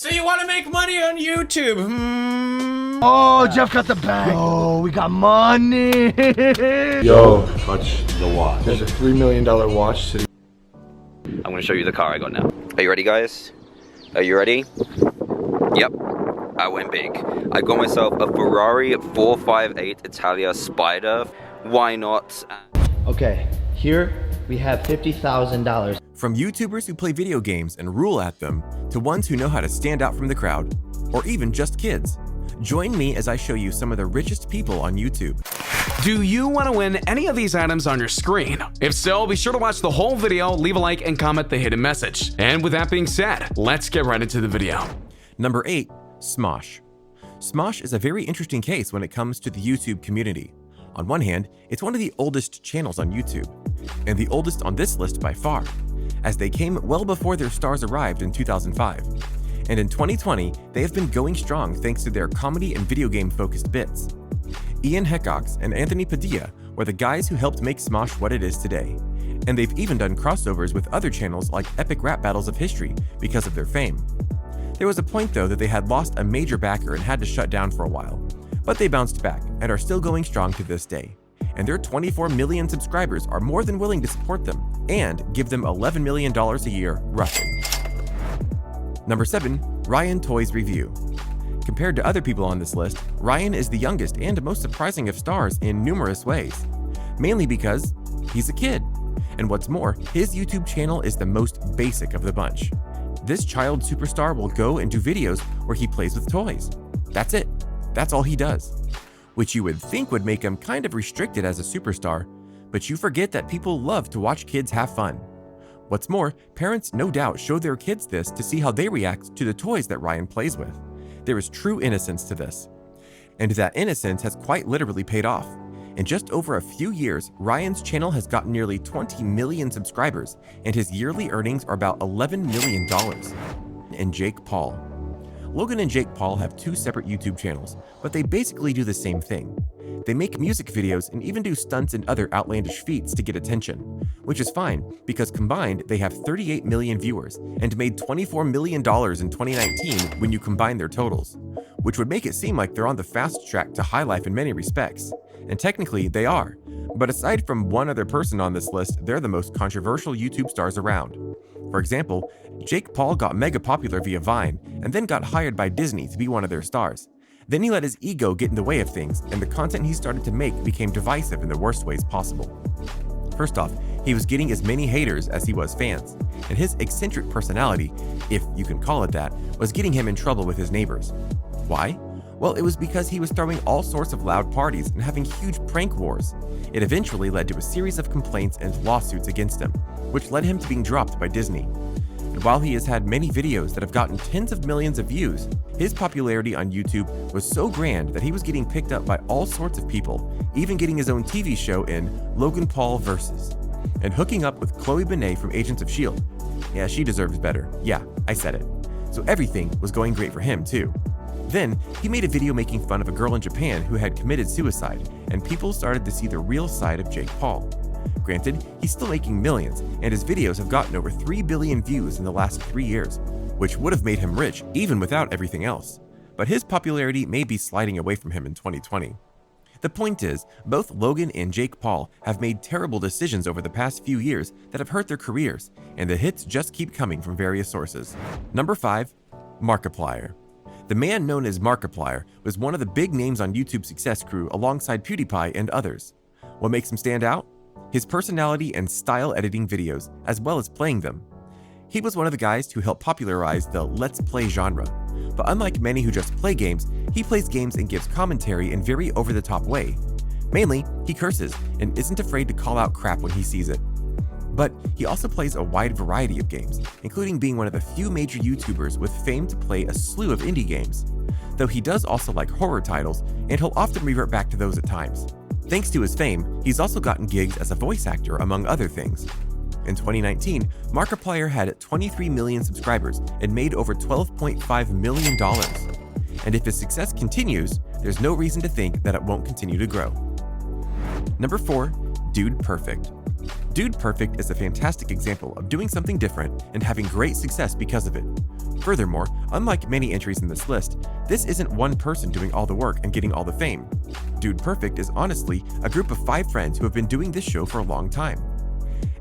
So you want to make money on YouTube? Oh, Jeff got the bag. Oh, we got money. Yo, touch the watch. There's a $3 million watch sitting. I'm gonna show you the car I got now. Are you ready, guys? Are you ready? Yep, I went big. I got myself a Ferrari 458 Italia Spider. Why not? Okay, here we have $50,000. From YouTubers who play video games and rule at them, to ones who know how to stand out from the crowd, or even just kids. Join me as I show you some of the richest people on YouTube. Do you want to win any of these items on your screen? If so, be sure to watch the whole video, leave a like, and comment the hidden message. And with that being said, let's get right into the video. Number 8. Smosh. Smosh is a very interesting case when it comes to the YouTube community. On one hand, it's one of the oldest channels on YouTube, and the oldest on this list by far, as they came well before their stars arrived in 2005. And in 2020, they have been going strong thanks to their comedy and video game focused bits. Ian Heckox and Anthony Padilla were the guys who helped make Smosh what it is today, and they've even done crossovers with other channels like Epic Rap Battles of History because of their fame. There was a point though that they had lost a major backer and had to shut down for a while, but they bounced back and are still going strong to this day. And their 24 million subscribers are more than willing to support them and give them $11 million a year roughly. Number 7. Ryan ToysReview. Compared to other people on this list, Ryan is the youngest and most surprising of stars in numerous ways. Mainly because he's a kid. And what's more, his YouTube channel is the most basic of the bunch. This child superstar will go and do videos where he plays with toys. That's it. That's all he does. Which you would think would make him kind of restricted as a superstar, but you forget that people love to watch kids have fun. What's more, parents no doubt show their kids this to see how they react to the toys that Ryan plays with. There is true innocence to this. And that innocence has quite literally paid off. In just over a few years, Ryan's channel has gotten nearly 20 million subscribers, and his yearly earnings are about $11 million. And Jake Paul. Logan and Jake Paul have two separate YouTube channels, but they basically do the same thing. They make music videos and even do stunts and other outlandish feats to get attention, which is fine because combined they have 38 million viewers and made $24 million in 2019 when you combine their totals, which would make it seem like they're on the fast track to high life in many respects, and technically they are. But aside from one other person on this list, they're the most controversial YouTube stars around. For example, Jake Paul got mega popular via Vine and then got hired by Disney to be one of their stars. Then he let his ego get in the way of things, and the content he started to make became divisive in the worst ways possible. First off, he was getting as many haters as he was fans, and his eccentric personality, if you can call it that, was getting him in trouble with his neighbors. Why? Well, it was because he was throwing all sorts of loud parties and having huge prank wars. It eventually led to a series of complaints and lawsuits against him, which led him to being dropped by Disney. And while he has had many videos that have gotten tens of millions of views, his popularity on YouTube was so grand that he was getting picked up by all sorts of people, even getting his own TV show in Logan Paul Versus, and hooking up with Chloe Bennet from Agents of S.H.I.E.L.D. Yeah, she deserves better. Yeah, I said it. So everything was going great for him too. Then, he made a video making fun of a girl in Japan who had committed suicide, and people started to see the real side of Jake Paul. Granted, he's still making millions, and his videos have gotten over 3 billion views in the last 3 years, which would have made him rich even without everything else. But his popularity may be sliding away from him in 2020. The point is, both Logan and Jake Paul have made terrible decisions over the past few years that have hurt their careers, and the hits just keep coming from various sources. Number 5. Markiplier. The man known as Markiplier was one of the big names on YouTube's success crew alongside PewDiePie and others. What makes him stand out? His personality and style editing videos, as well as playing them. He was one of the guys who helped popularize the Let's Play genre, but unlike many who just play games, he plays games and gives commentary in very over-the-top way. Mainly, he curses and isn't afraid to call out crap when he sees it. But he also plays a wide variety of games, including being one of the few major YouTubers with fame to play a slew of indie games, though he does also like horror titles, and he'll often revert back to those at times. Thanks to his fame, he's also gotten gigs as a voice actor, among other things. In 2019, Markiplier had 23 million subscribers and made over $12.5 million. And if his success continues, there's no reason to think that it won't continue to grow. Number 4. DudePerfect. DudePerfect is a fantastic example of doing something different and having great success because of it. Furthermore, unlike many entries in this list, this isn't one person doing all the work and getting all the fame. DudePerfect is honestly a group of 5 friends who have been doing this show for a long time.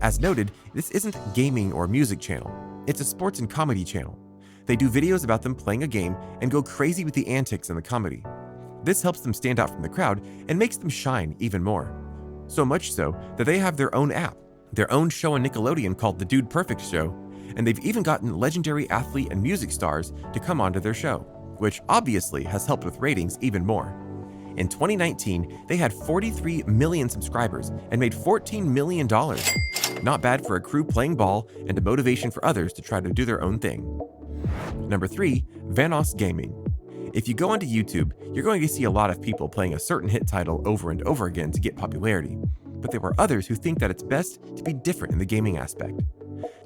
As noted, this isn't gaming or music channel. It's a sports and comedy channel. They do videos about them playing a game and go crazy with the antics and the comedy. This helps them stand out from the crowd and makes them shine even more. So much so that they have their own app, their own show on Nickelodeon called The DudePerfect Show, and they've even gotten legendary athlete and music stars to come onto their show, which obviously has helped with ratings even more. In 2019, they had 43 million subscribers and made $14 million. Not bad for a crew playing ball and a motivation for others to try to do their own thing. Number 3, Vanos Gaming. If you go onto YouTube, you're going to see a lot of people playing a certain hit title over and over again to get popularity, but there are others who think that it's best to be different in the gaming aspect.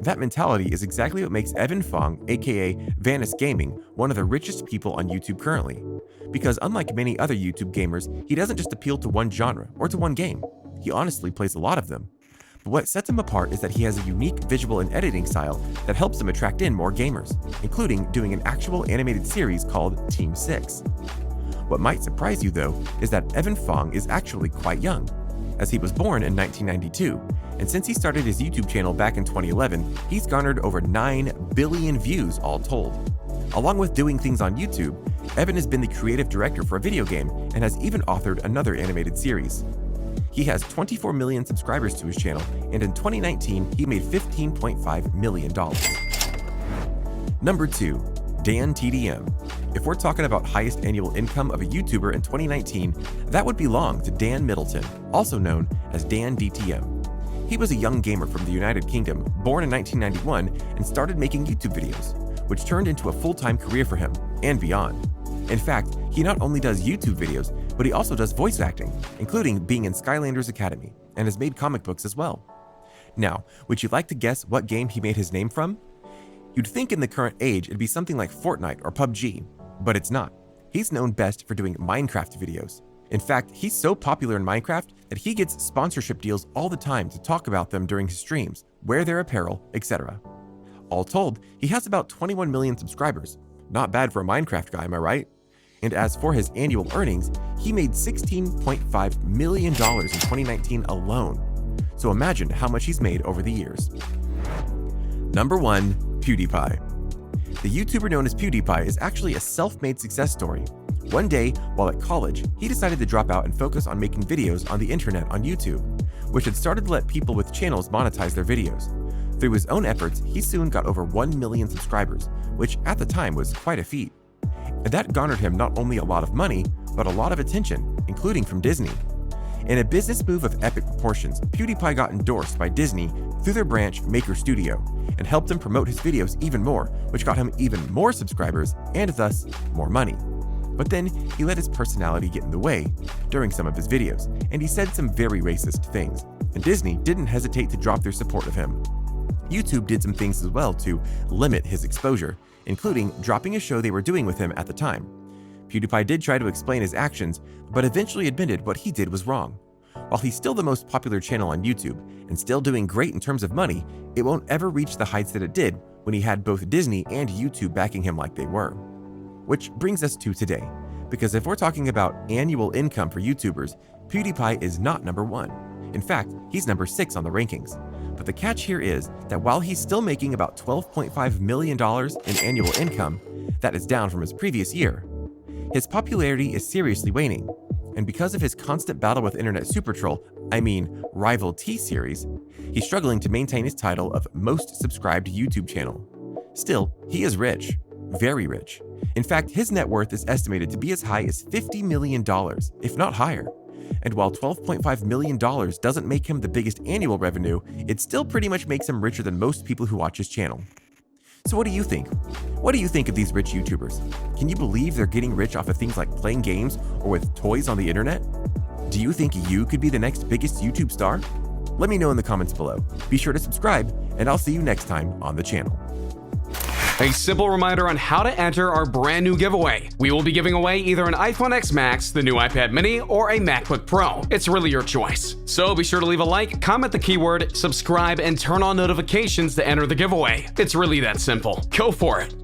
That mentality is exactly what makes Evan Fong, aka Vanos Gaming, one of the richest people on YouTube currently. Because unlike many other YouTube gamers, he doesn't just appeal to one genre or to one game. He honestly plays a lot of them. But what sets him apart is that he has a unique visual and editing style that helps him attract in more gamers, including doing an actual animated series called Team 6. What might surprise you though is that Evan Fong is actually quite young, as he was born in 1992, and since he started his YouTube channel back in 2011, he's garnered over 9 billion views all told. Along with doing things on YouTube, Evan has been the creative director for a video game and has even authored another animated series. He has 24 million subscribers to his channel, and in 2019, he made $15.5 million. Number 2, DanTDM. If we're talking about highest annual income of a YouTuber in 2019, that would belong to Dan Middleton, also known as DanTDM. He was a young gamer from the United Kingdom, born in 1991, and started making YouTube videos, which turned into a full-time career for him, and beyond. In fact, he not only does YouTube videos, but he also does voice acting, including being in Skylanders Academy, and has made comic books as well. Now, would you like to guess what game he made his name from? You'd think in the current age it'd be something like Fortnite or PUBG, but it's not. He's known best for doing Minecraft videos. In fact, he's so popular in Minecraft that he gets sponsorship deals all the time to talk about them during his streams, wear their apparel, etc. All told, he has about 21 million subscribers. Not bad for a Minecraft guy, am I right? And as for his annual earnings, he made $16.5 million in 2019 alone. So imagine how much he's made over the years. Number 1, PewDiePie. The YouTuber known as PewDiePie is actually a self-made success story. One day, while at college, he decided to drop out and focus on making videos on the internet on YouTube, which had started to let people with channels monetize their videos. Through his own efforts, he soon got over 1 million subscribers, which at the time was quite a feat. And that garnered him not only a lot of money, but a lot of attention, including from Disney. In a business move of epic proportions, PewDiePie got endorsed by Disney through their branch Maker Studio, and helped him promote his videos even more, which got him even more subscribers and thus more money. But then he let his personality get in the way during some of his videos, and he said some very racist things, and Disney didn't hesitate to drop their support of him. YouTube did some things as well to limit his exposure, including dropping a show they were doing with him at the time. PewDiePie did try to explain his actions, but eventually admitted what he did was wrong. While he's still the most popular channel on YouTube, and still doing great in terms of money, it won't ever reach the heights that it did when he had both Disney and YouTube backing him like they were. Which brings us to today, because if we're talking about annual income for YouTubers, PewDiePie is not number 1. In fact, he's number 6 on the rankings. But the catch here is that while he's still making about $12.5 million in annual income, that is down from his previous year, his popularity is seriously waning. And because of his constant battle with internet super troll, rival T-Series, he's struggling to maintain his title of most subscribed YouTube channel. Still, he is rich, very rich. In fact, his net worth is estimated to be as high as $50 million, if not higher. And while $12.5 million doesn't make him the biggest annual revenue, it still pretty much makes him richer than most people who watch his channel. So what do you think? What do you think of these rich YouTubers? Can you believe they're getting rich off of things like playing games or with toys on the internet? Do you think you could be the next biggest YouTube star? Let me know in the comments below. Be sure to subscribe, and I'll see you next time on the channel. A simple reminder on how to enter our brand new giveaway. We will be giving away either an iPhone X Max, the new iPad mini, or a MacBook Pro. It's really your choice. So be sure to leave a like, comment the keyword, subscribe, and turn on notifications to enter the giveaway. It's really that simple. Go for it.